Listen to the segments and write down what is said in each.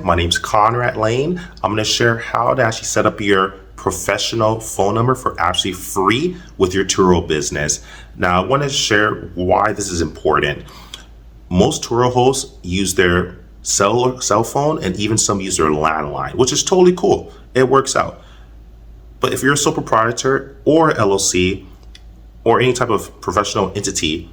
My name's Conrad Layn. I'm going to share how to actually set up your professional phone number for absolutely free with your Turo business. Now, I want to share why this is important. Most Turo hosts use their cell phone, and even some use their landline, which is totally cool. It works out. But if you're a sole proprietor or LLC or any type of professional entity,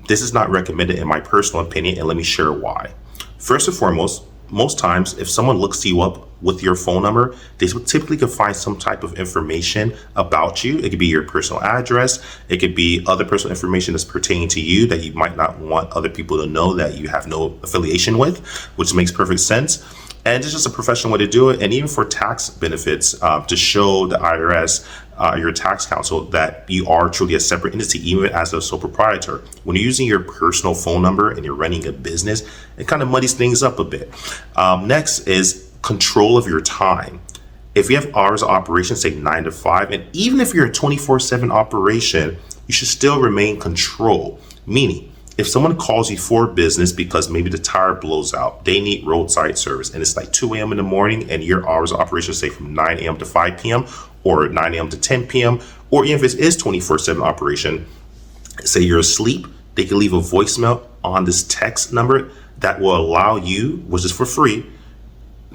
this is not recommended in my personal opinion, and let me share why. First and foremost, most times if someone looks you up with your phone number, they typically can find some type of information about you. It could be your personal address. It could be other personal information that's pertaining to you that you might not want other people to know that you have no affiliation with, which makes perfect sense. And it's just a professional way to do it. And even for tax benefits, to show the IRS, your tax counsel, that you are truly a separate entity, even as a sole proprietor. When you're using your personal phone number and you're running a business, it kind of muddies things up a bit. Next is control of your time. If you have hours of operation, say 9 to 5, and even if you're a 24/7 operation, you should still remain control. Meaning, if someone calls you for business because maybe the tire blows out, they need roadside service, and it's like 2 a.m. in the morning, and your hours of operation, say from 9 a.m. to 5 p.m. or 9 a.m. to 10 p.m., or even if it is 24/7 operation, say you're asleep, they can leave a voicemail on this text number that will allow you, which is for free,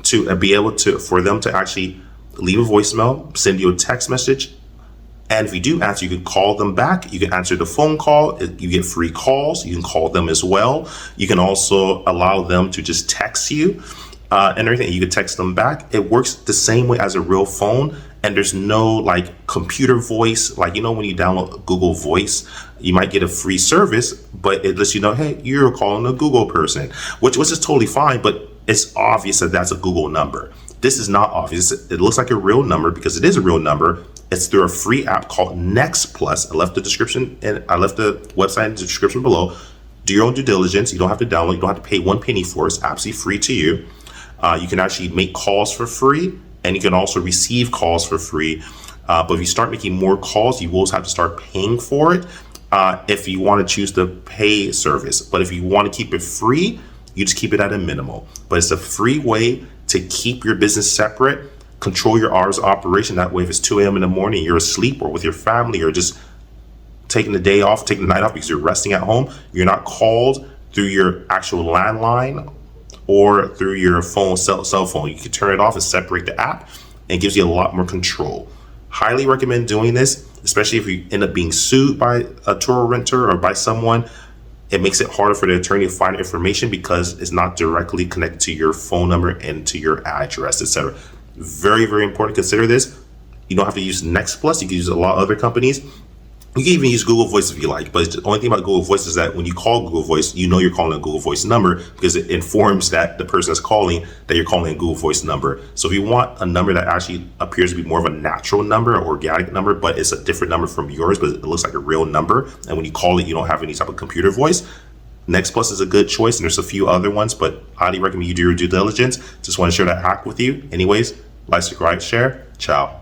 to be able to, for them to actually leave a voicemail, send you a text message. And if you do answer, you can call them back. You can answer the phone call. You get free calls. You can call them as well. You can also allow them to just text you and everything. You can text them back. It works the same way as a real phone. And there's no like computer voice. Like, when you download Google Voice, you might get a free service, but it lets you know, hey, you're calling a Google person, which is totally fine. But it's obvious that that's a Google number. This is not obvious. It looks like a real number because it is a real number. It's through a free app called Next Plus. I left the description and I left the website in the description below. Do your own due diligence. You don't have to download. You don't have to pay 1 penny for it. It's absolutely free to you. You can actually make calls for free, and you can also receive calls for free. But if you start making more calls, you will have to start paying for it if you want to choose the pay service. But if you want to keep it free, you just keep it at a minimal. But it's a free way to keep your business separate. Control your hours of operation. That way, if it's 2 a.m. in the morning, you're asleep or with your family or just taking the day off, taking the night off because you're resting at home, you're not called through your actual landline or through your cell phone. You can turn it off and separate the app, and it gives you a lot more control. Highly recommend doing this, especially if you end up being sued by a Turo renter or by someone. It makes it harder for the attorney to find information because it's not directly connected to your phone number and to your address, etc. Very, very important. Consider this. You don't have to use Next Plus. You can use a lot of other companies. You can even use Google Voice if you like. But the only thing about Google Voice is that when you call Google Voice, you're calling a Google Voice number because it informs that the person that's calling that you're calling a Google Voice number. So if you want a number that actually appears to be more of a natural number, an organic number, but it's a different number from yours, but it looks like a real number, and when you call it, you don't have any type of computer voice, Next Plus is a good choice, and there's a few other ones, but highly recommend you do your due diligence. Just want to share that hack with you. Anyways, like, subscribe, share. Ciao.